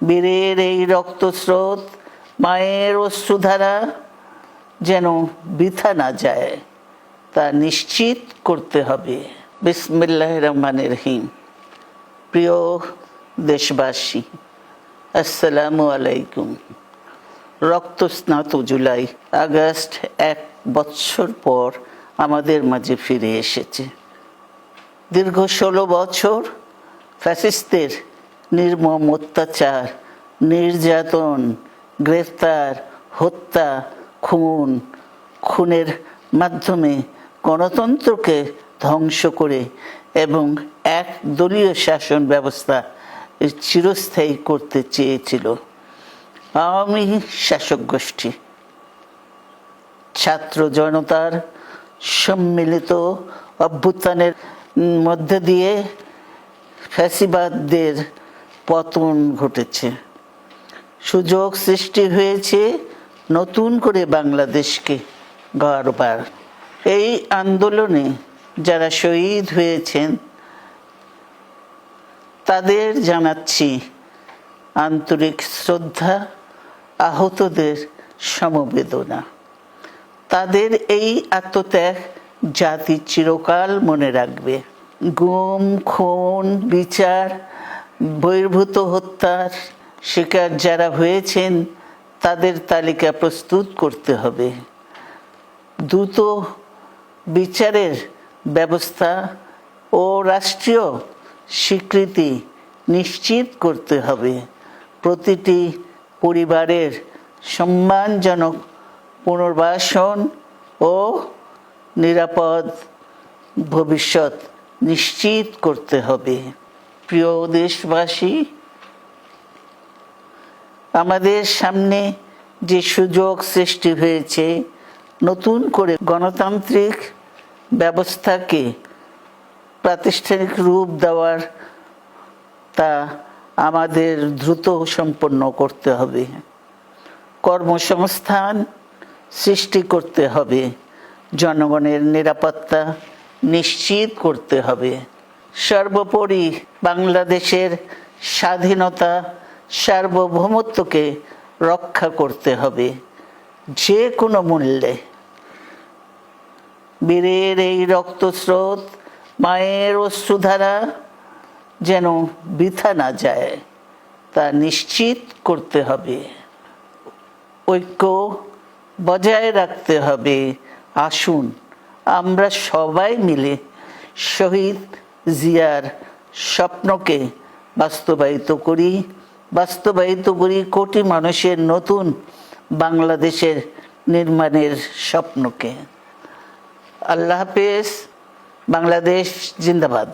বীরের এই রক্তস্রোত, মায়ের অশ্রুধারা যেন বৃথা না যায়, তা নিশ্চিত করতে হবে। বিসমিল্লাহির রহমানির রহিম। প্রিয় দেশবাসী, আসসালামু আলাইকুম। রক্তস্নাত জুলাই আগস্ট 1 বছর পর আমাদের মাঝে ফিরে এসেছে। দীর্ঘ 16 বছর ফ্যাসিস্টদের নির্মম অত্যাচার, নির্যাতন, গ্রেফতার, হত্যা, খুনের মাধ্যমে গণতন্ত্রকে ধ্বংস করে এবং একদলীয় শাসন ব্যবস্থা চিরস্থায়ী করতে চেয়েছিল আওয়ামী শাসক গোষ্ঠী। ছাত্র জনতার সম্মিলিত অভ্যুত্থানের মধ্যে দিয়ে ফ্যাসিবাদদের পতন ঘটেছে। সুযোগ সৃষ্টি হয়েছে নতুন করে বাংলাদেশকে গড়বার। এই আন্দোলনে যারা শহীদ হয়েছেন তাদের জানাচ্ছি আন্তরিক শ্রদ্ধা, আহতদের সমবেদনা। তাদের এই আত্মত্যাগ জাতি চিরকাল মনে রাখবে। গুম, খুন, বিচার বহির্ভূত হত্যার শিকার যারা হয়েছেন তাদের তালিকা প্রস্তুত করতে হবে। দ্রুত বিচারের ব্যবস্থা ও রাষ্ট্রীয় স্বীকৃতি নিশ্চিত করতে হবে। প্রতিটি পরিবারের সম্মানজনক পুনর্বাসন ও নিরাপদ ভবিষ্যৎ নিশ্চিত করতে হবে। প্রিয় দেশবাসী, আমাদের সামনে যে সুযোগ সৃষ্টি হয়েছে নতুন করে গণতান্ত্রিক ব্যবস্থাকে প্রাতিষ্ঠানিক রূপ দেওয়ার, তা আমাদের দ্রুত সম্পন্ন করতে হবে। কর্মসংস্থান সৃষ্টি করতে হবে, জনগণের নিরাপত্তা নিশ্চিত করতে হবে। সর্বোপরি বাংলাদেশের স্বাধীনতা, সার্বভৌমত্বকে রক্ষা করতে হবে যে কোনো মূল্যে। বীরের এই রক্তস্রোত, মায়ের অশ্রুধারা যেন বৃথা না যায়, তা নিশ্চিত করতে হবে। ঐক্য বজায় রাখতে হবে। আসুন আমরা সবাই মিলে শহীদ জিয়ার স্বপ্নকে বাস্তবায়িত করি কোটি মানুষের নতুন বাংলাদেশের নির্মাণের স্বপ্নকে। আল্লাহ হাফেজ। বাংলাদেশ জিন্দাবাদ।